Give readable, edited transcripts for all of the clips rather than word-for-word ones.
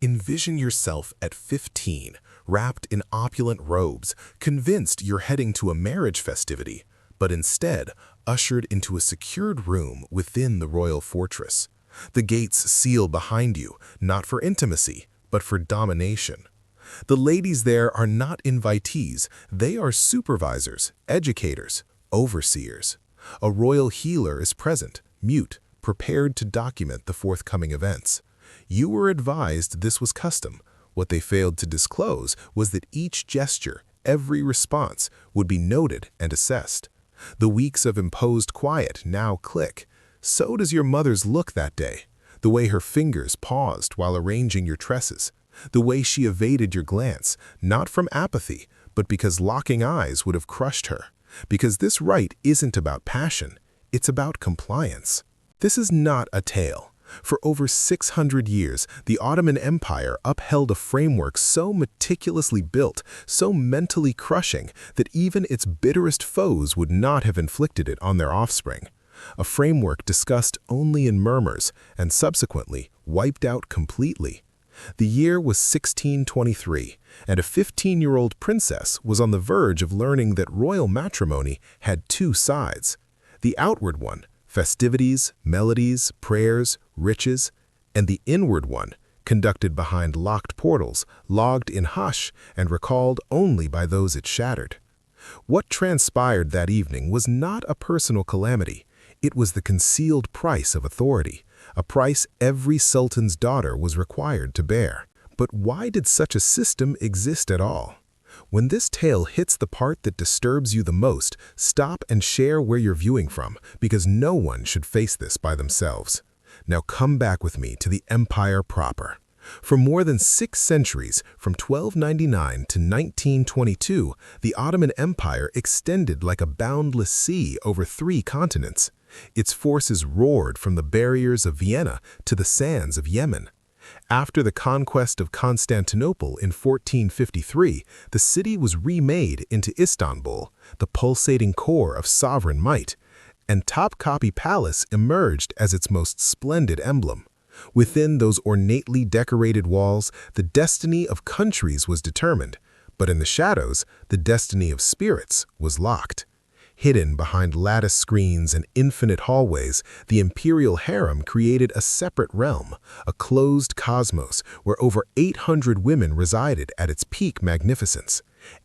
Envision yourself at 15, wrapped in opulent robes, convinced you're heading to a marriage festivity, but instead ushered into a secured room within the royal fortress. The gates seal behind you, not for intimacy, but for domination. The ladies there are not invitees, they are supervisors, educators, overseers. A royal healer is present, mute, prepared to document the forthcoming events. You were advised this was custom. What they failed to disclose was that each gesture, every response, would be noted and assessed. The weeks of imposed quiet now click. So does your mother's look that day. The way her fingers paused while arranging your tresses. The way she evaded your glance, not from apathy, but because locking eyes would have crushed her. Because this rite isn't about passion, it's about compliance. This is not a tale. For over 600 years, the Ottoman Empire upheld a framework so meticulously built, so mentally crushing, that even its bitterest foes would not have inflicted it on their offspring. A framework discussed only in murmurs, and subsequently wiped out completely. The year was 1623, and a 15-year-old princess was on the verge of learning that royal matrimony had two sides. The outward one, festivities, melodies, prayers, riches, and the inward one, conducted behind locked portals, logged in hush, and recalled only by those it shattered. What transpired that evening was not a personal calamity. It was the concealed price of authority, a price every sultan's daughter was required to bear. But why did such a system exist at all? When this tale hits the part that disturbs you the most, stop and share where you're viewing from, because no one should face this by themselves. Now come back with me to the empire proper. For more than 6 centuries, from 1299 to 1922, the Ottoman Empire extended like a boundless sea over 3 continents. Its forces roared from the barriers of Vienna to the sands of Yemen. After the conquest of Constantinople in 1453, the city was remade into Istanbul, the pulsating core of sovereign might, and Topkapi Palace emerged as its most splendid emblem. Within those ornately decorated walls, the destiny of countries was determined, but in the shadows, the destiny of spirits was locked. Hidden behind lattice screens and infinite hallways, the imperial harem created a separate realm, a closed cosmos where over 800 women resided at its peak magnificence.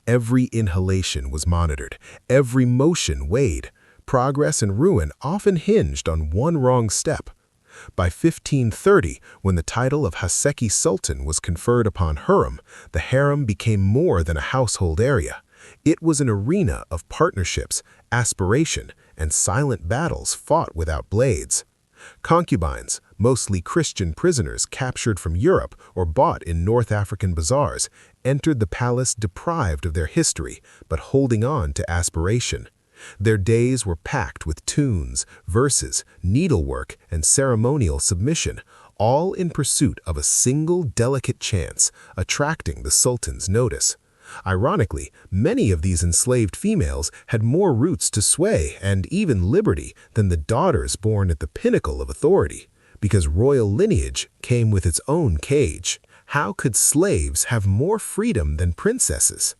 Every inhalation was monitored, every motion weighed. Progress and ruin often hinged on one wrong step. By 1530, when the title of Haseki Sultan was conferred upon Hurrem, the harem became more than a household area. It was an arena of partnerships, aspiration, and silent battles fought without blades. Concubines, mostly Christian prisoners captured from Europe or bought in North African bazaars, entered the palace deprived of their history, but holding on to aspiration. Their days were packed with tunes, verses, needlework, and ceremonial submission, all in pursuit of a single delicate chance, attracting the Sultan's notice. Ironically, many of these enslaved females had more roots to sway and even liberty than the daughters born at the pinnacle of authority, because royal lineage came with its own cage. How could slaves have more freedom than princesses?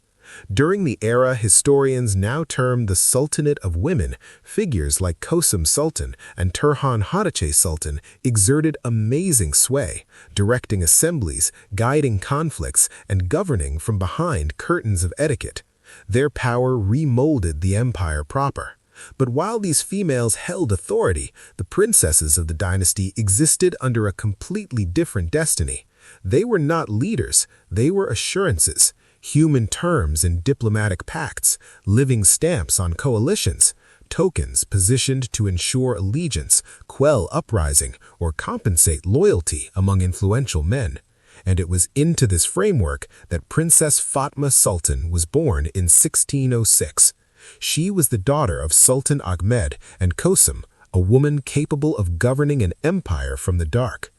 During the era historians now term the Sultanate of Women, figures like Kosum Sultan and Turhan Hatice Sultan exerted amazing sway, directing assemblies, guiding conflicts, and governing from behind curtains of etiquette. Their power remolded the empire proper. But while these females held authority, the princesses of the dynasty existed under a completely different destiny. They were not leaders, they were assurances. Human terms in diplomatic pacts, living stamps on coalitions, tokens positioned to ensure allegiance, quell uprising, or compensate loyalty among influential men. And it was into this framework that Princess Fatma Sultan was born in 1606. She was the daughter of Sultan Ahmed and Kosum, a woman capable of governing an empire from the dark.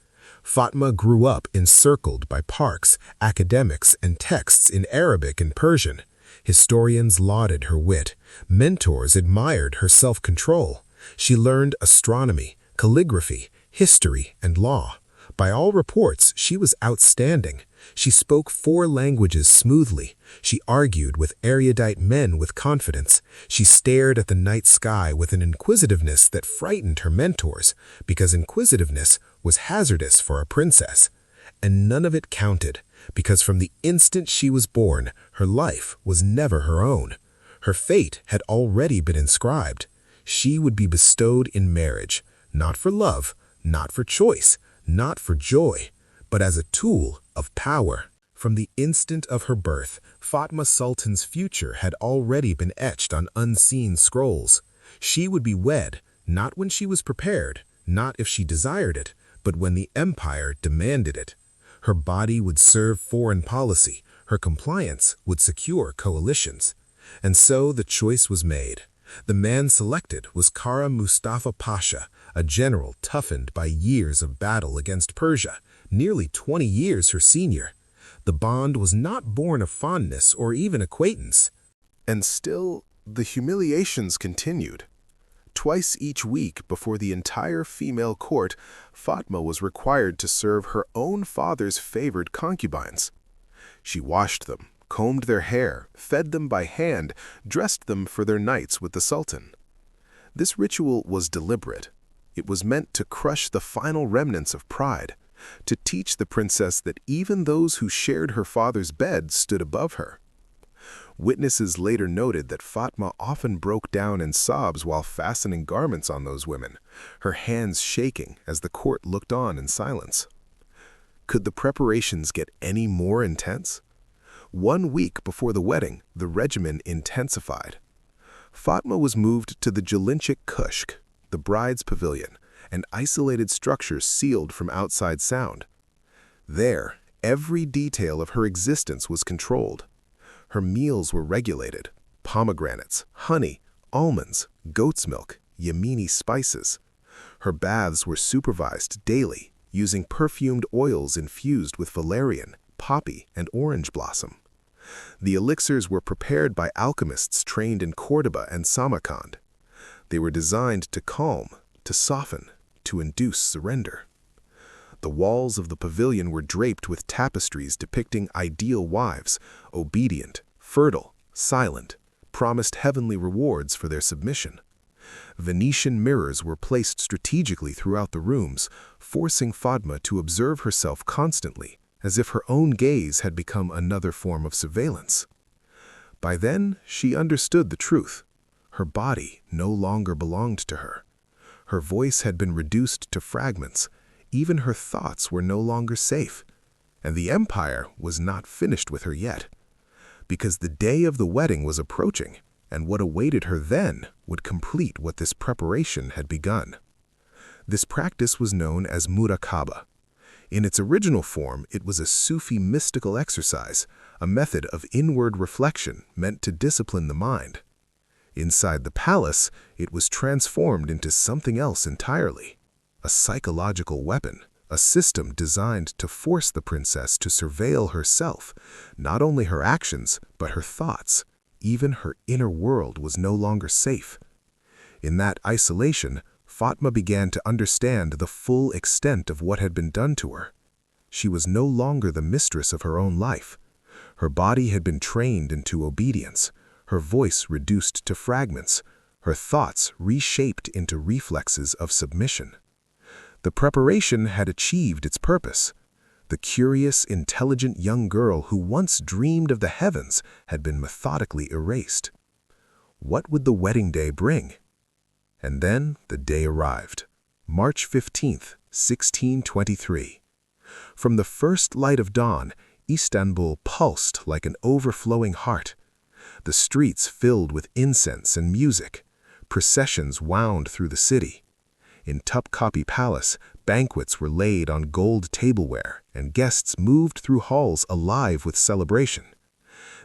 Fatma grew up encircled by parks, academics, and texts in Arabic and Persian. Historians lauded her wit. Mentors admired her self-control. She learned astronomy, calligraphy, history, and law. By all reports, she was outstanding. She spoke 4 languages smoothly. She argued with erudite men with confidence. She stared at the night sky with an inquisitiveness that frightened her mentors, because inquisitiveness was hazardous for a princess. And none of it counted, because from the instant she was born, her life was never her own. Her fate had already been inscribed. She would be bestowed in marriage, not for love, not for choice, not for joy, but as a tool of power. From the instant of her birth, Fatma Sultan's future had already been etched on unseen scrolls. She would be wed, not when she was prepared, not if she desired it, but when the empire demanded it. Her body would serve foreign policy, her compliance would secure coalitions. And so the choice was made. The man selected was Kara Mustafa Pasha, a general toughened by years of battle against Persia, nearly 20 years her senior. The bond was not born of fondness or even acquaintance. And still, the humiliations continued. Twice each week before the entire female court, Fatma was required to serve her own father's favored concubines. She washed them, combed their hair, fed them by hand, dressed them for their nights with the Sultan. This ritual was deliberate. It was meant to crush the final remnants of pride, to teach the princess that even those who shared her father's bed stood above her. Witnesses later noted that Fatma often broke down in sobs while fastening garments on those women, her hands shaking as the court looked on in silence. Could the preparations get any more intense? 1 week before the wedding, the regimen intensified. Fatma was moved to the Jalinchik Kushk, the bride's pavilion, an isolated structure sealed from outside sound. There, every detail of her existence was controlled. Her meals were regulated: pomegranates, honey, almonds, goat's milk, Yemeni spices. Her baths were supervised daily, using perfumed oils infused with valerian, poppy, and orange blossom. The elixirs were prepared by alchemists trained in Cordoba and Samarkand. They were designed to calm, to soften, to induce surrender. The walls of the pavilion were draped with tapestries depicting ideal wives, obedient, fertile, silent, promised heavenly rewards for their submission. Venetian mirrors were placed strategically throughout the rooms, forcing Fatma to observe herself constantly, as if her own gaze had become another form of surveillance. By then, she understood the truth. Her body no longer belonged to her. Her voice had been reduced to fragments. Even her thoughts were no longer safe. And the empire was not finished with her yet, because the day of the wedding was approaching, and what awaited her then would complete what this preparation had begun. This practice was known as murakaba. In its original form, it was a Sufi mystical exercise, a method of inward reflection meant to discipline the mind. Inside the palace, it was transformed into something else entirely: a psychological weapon, a system designed to force the princess to surveil herself, not only her actions, but her thoughts. Even her inner world was no longer safe. In that isolation, Fatma began to understand the full extent of what had been done to her. She was no longer the mistress of her own life. Her body had been trained into obedience, her voice reduced to fragments, her thoughts reshaped into reflexes of submission. The preparation had achieved its purpose. The curious, intelligent young girl who once dreamed of the heavens had been methodically erased. What would the wedding day bring? And then the day arrived, March 15th, 1623. From the first light of dawn, Istanbul pulsed like an overflowing heart. The streets filled with incense and music. Processions wound through the city. In Topkapi Palace, banquets were laid on gold tableware, and guests moved through halls alive with celebration.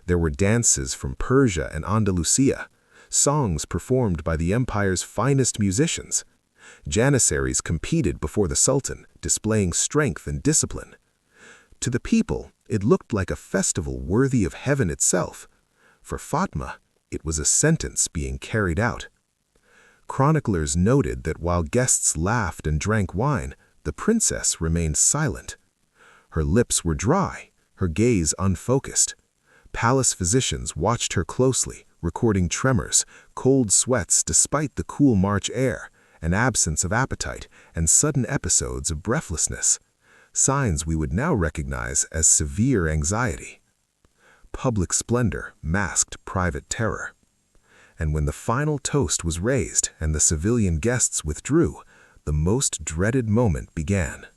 There were dances from Persia and Andalusia, songs performed by the empire's finest musicians. Janissaries competed before the Sultan, displaying strength and discipline. To the people, it looked like a festival worthy of heaven itself. For Fatma, it was a sentence being carried out. Chroniclers noted that while guests laughed and drank wine, The princess remained silent. Her lips were dry, her gaze unfocused. Palace physicians watched her closely, recording tremors, cold sweats despite the cool March air, an absence of appetite, and sudden episodes of breathlessness, signs we would now recognize as severe anxiety. Public splendor masked private terror. And when the final toast was raised and the civilian guests withdrew, the most dreaded moment began.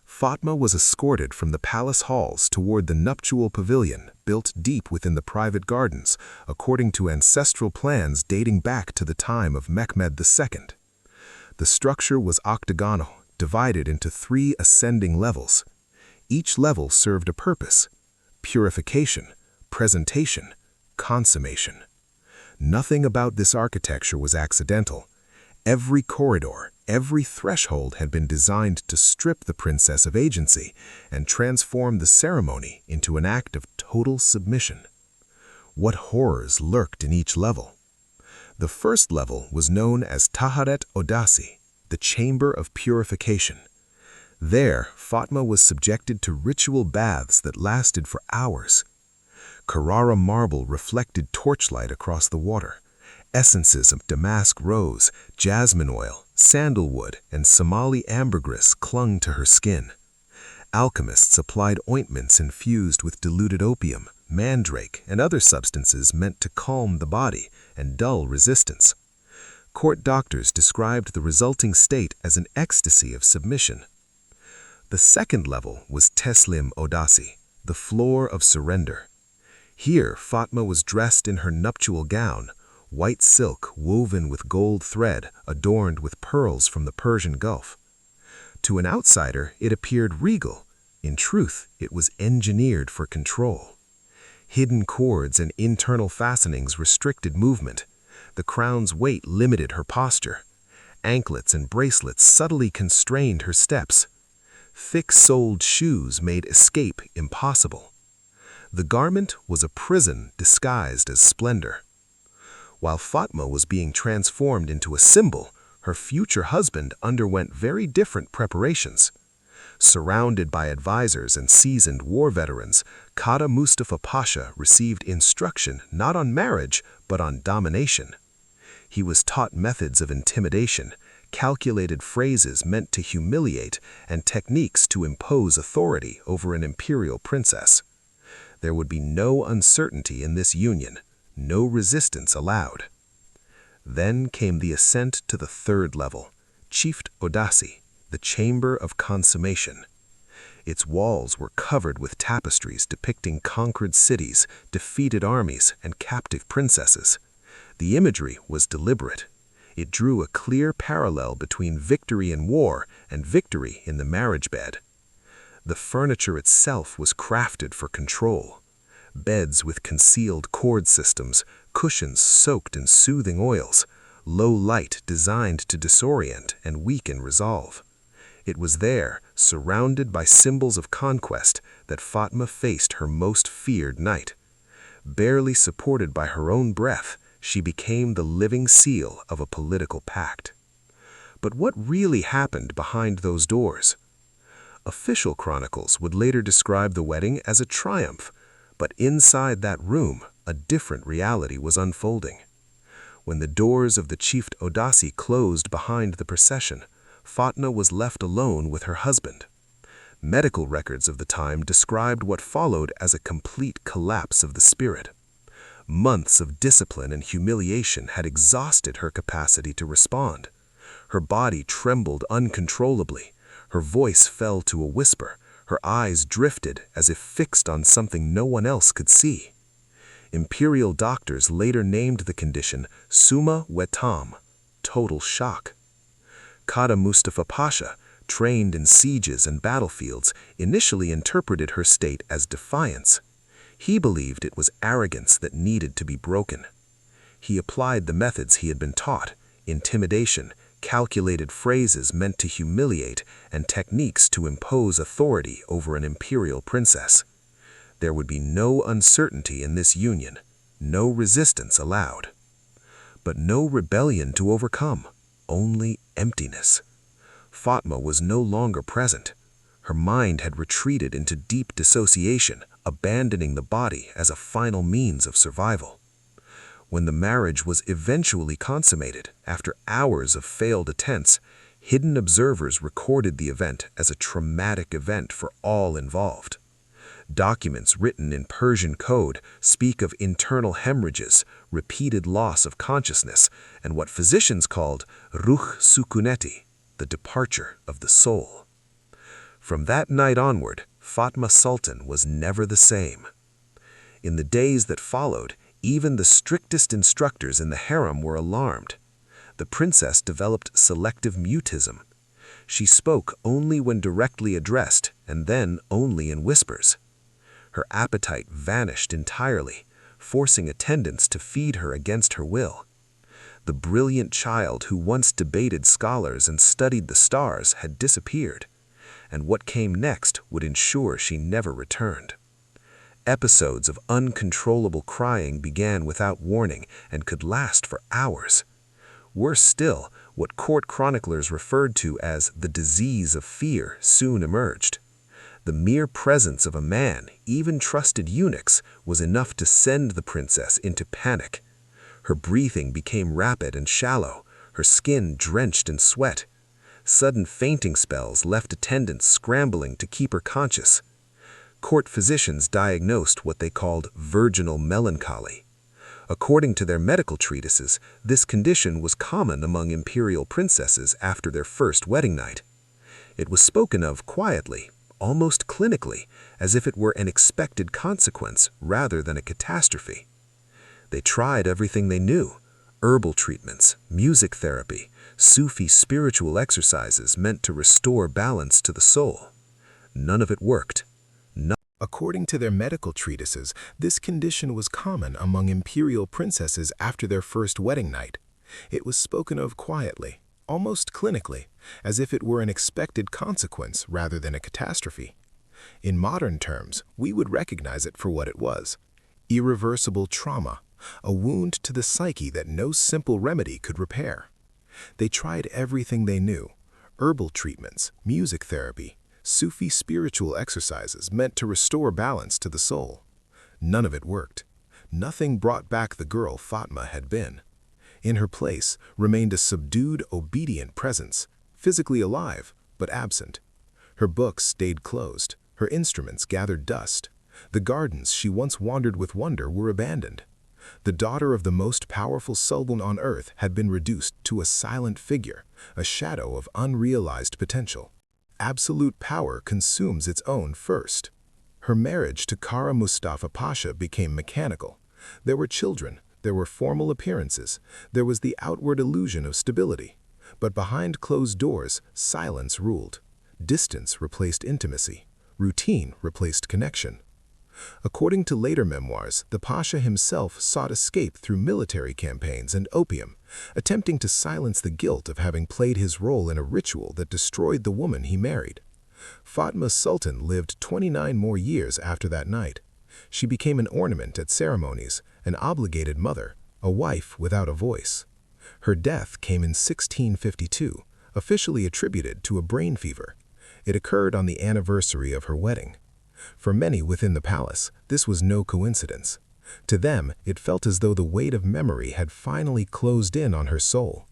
Fatma was escorted from the palace halls toward the nuptial pavilion built deep within the private gardens, according to ancestral plans dating back to the time of Mehmed II. The structure was octagonal, divided into 3 ascending levels. Each level served a purpose: purification, presentation, consummation. Nothing about this architecture was accidental. Every corridor, every threshold had been designed to strip the princess of agency and transform the ceremony into an act of total submission. What horrors lurked in each level? The first level was known as Taharet Odasi, the Chamber of Purification. There, Fatma was subjected to ritual baths that lasted for hours. Carrara marble reflected torchlight across the water. Essences of damask rose, jasmine oil, sandalwood, and Somali ambergris clung to her skin. Alchemists applied ointments infused with diluted opium, mandrake, and other substances meant to calm the body and dull resistance. Court doctors described the resulting state as an ecstasy of submission. The second level was Teslim Odasi, the floor of surrender. Here, Fatma was dressed in her nuptial gown, white silk woven with gold thread adorned with pearls from the Persian Gulf. To an outsider, it appeared regal. In truth, it was engineered for control. Hidden cords and internal fastenings restricted movement. The crown's weight limited her posture. Anklets and bracelets subtly constrained her steps. Thick-soled shoes made escape impossible. The garment was a prison disguised as splendor. While Fatma was being transformed into a symbol, her future husband underwent very different preparations. Surrounded by advisors and seasoned war veterans, Kara Mustafa Pasha received instruction not on marriage, but on domination. He was taught methods of intimidation, calculated phrases meant to humiliate, and techniques to impose authority over an imperial princess. There would be no uncertainty in this union, no resistance allowed. Then came the ascent to the third level, Chieft Odasi, the Chamber of Consummation. Its walls were covered with tapestries depicting conquered cities, defeated armies, and captive princesses. The imagery was deliberate. It drew a clear parallel between victory in war and victory in the marriage bed. The furniture itself was crafted for control. Beds with concealed cord systems, cushions soaked in soothing oils, low light designed to disorient and weaken resolve. It was there, surrounded by symbols of conquest, that Fatma faced her most feared night. Barely supported by her own breath, she became the living seal of a political pact. But what really happened behind those doors? Official chronicles would later describe the wedding as a triumph, but inside that room, a different reality was unfolding. When the doors of the Chieft Odasi closed behind the procession, Fatma was left alone with her husband. Medical records of the time described what followed as a complete collapse of the spirit. Months of discipline and humiliation had exhausted her capacity to respond. Her body trembled uncontrollably. Her voice fell to a whisper. Her eyes drifted as if fixed on something no one else could see. Imperial doctors later named the condition Summa Wetam, total shock. Kara Mustafa Pasha, trained in sieges and battlefields, initially interpreted her state as defiance. He believed it was arrogance that needed to be broken. He applied the methods he had been taught: intimidation, calculated phrases meant to humiliate, and techniques to impose authority over an imperial princess. There would be no uncertainty in this union, no resistance allowed. But no rebellion to overcome, only emptiness. Fatma was no longer present. Her mind had retreated into deep dissociation, abandoning the body as a final means of survival. When the marriage was eventually consummated, after hours of failed attempts, hidden observers recorded the event as a traumatic event for all involved. Documents written in Persian code speak of internal hemorrhages, repeated loss of consciousness, and what physicians called ruh sukuneti, the departure of the soul. From that night onward, Fatma Sultan was never the same. In the days that followed, even the strictest instructors in the harem were alarmed. The princess developed selective mutism. She spoke only when directly addressed, and then only in whispers. Her appetite vanished entirely, forcing attendants to feed her against her will. The brilliant child who once debated scholars and studied the stars had disappeared, and what came next would ensure she never returned. Episodes of uncontrollable crying began without warning and could last for hours. Worse still, what court chroniclers referred to as the disease of fear soon emerged. The mere presence of a man, even trusted eunuchs, was enough to send the princess into panic. Her breathing became rapid and shallow, her skin drenched in sweat. Sudden fainting spells left attendants scrambling to keep her conscious. Court physicians diagnosed what they called virginal melancholy. According to their medical treatises, this condition was common among imperial princesses after their first wedding night. It was spoken of quietly, almost clinically, as if it were an expected consequence rather than a catastrophe. They tried everything they knew: herbal treatments, music therapy, Sufi spiritual exercises meant to restore balance to the soul. None of it worked. According to their medical treatises, this condition was common among imperial princesses after their first wedding night. It was spoken of quietly, almost clinically, as if it were an expected consequence rather than a catastrophe. In modern terms, we would recognize it for what it was: irreversible trauma, a wound to the psyche that no simple remedy could repair. They tried everything they knew: herbal treatments, music therapy, Sufi spiritual exercises meant to restore balance to the soul. None of it worked. Nothing brought back the girl Fatma had been. In her place remained a subdued, obedient presence, physically alive, but absent. Her books stayed closed, her instruments gathered dust. The gardens she once wandered with wonder were abandoned. The daughter of the most powerful sultan on earth had been reduced to a silent figure, a shadow of unrealized potential. Absolute power consumes its own first. Her marriage to Kara Mustafa Pasha became mechanical. There were children, there were formal appearances, there was the outward illusion of stability. But behind closed doors, silence ruled. Distance replaced intimacy. Routine replaced connection. According to later memoirs, the Pasha himself sought escape through military campaigns and opium, attempting to silence the guilt of having played his role in a ritual that destroyed the woman he married. Fatma Sultan lived 29 more years after that night. She became an ornament at ceremonies, an obligated mother, a wife without a voice. Her death came in 1652, officially attributed to a brain fever. It occurred on the anniversary of her wedding. For many within the palace, this was no coincidence. To them, it felt as though the weight of memory had finally closed in on her soul.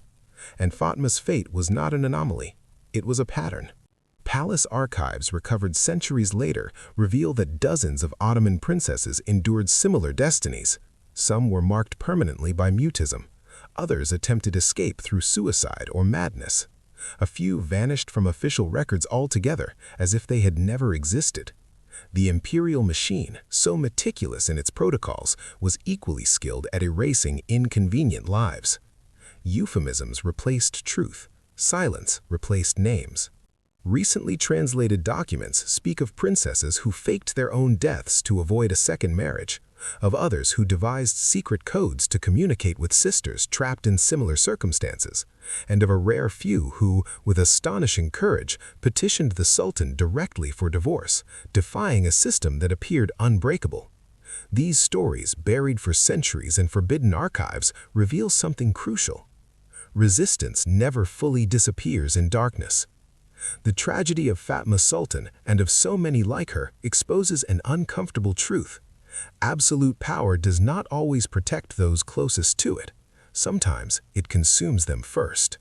And Fatma's fate was not an anomaly. It was a pattern. Palace archives recovered centuries later reveal that dozens of Ottoman princesses endured similar destinies. Some were marked permanently by mutism. Others attempted escape through suicide or madness. A few vanished from official records altogether, as if they had never existed. The imperial machine, so meticulous in its protocols, was equally skilled at erasing inconvenient lives. Euphemisms replaced truth. Silence replaced names. Recently translated documents speak of princesses who faked their own deaths to avoid a second marriage, of others who devised secret codes to communicate with sisters trapped in similar circumstances, and of a rare few who, with astonishing courage, petitioned the Sultan directly for divorce, defying a system that appeared unbreakable. These stories, buried for centuries in forbidden archives, reveal something crucial. Resistance never fully disappears in darkness. The tragedy of Fatma Sultan and of so many like her exposes an uncomfortable truth. Absolute power does not always protect those closest to it. Sometimes it consumes them first.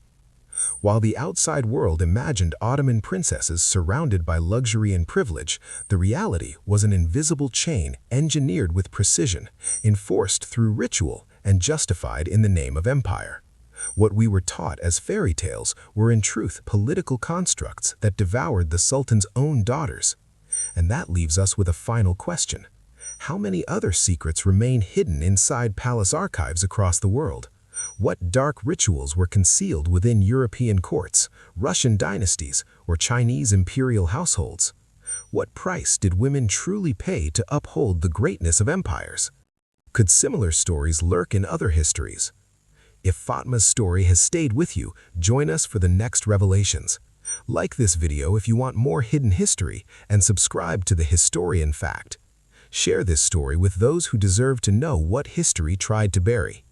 While the outside world imagined Ottoman princesses surrounded by luxury and privilege, the reality was an invisible chain engineered with precision, enforced through ritual, and justified in the name of empire. What we were taught as fairy tales were in truth political constructs that devoured the Sultan's own daughters. And that leaves us with a final question. How many other secrets remain hidden inside palace archives across the world? What dark rituals were concealed within European courts, Russian dynasties, or Chinese imperial households? What price did women truly pay to uphold the greatness of empires? Could similar stories lurk in other histories? If Fatma's story has stayed with you, join us for the next revelations. Like this video if you want more hidden history, and subscribe to The Historian Fact. Share this story with those who deserve to know what history tried to bury.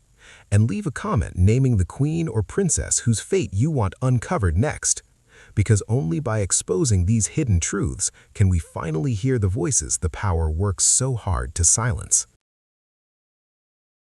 And leave a comment naming the queen or princess whose fate you want uncovered next. Because only by exposing these hidden truths can we finally hear the voices the power works so hard to silence.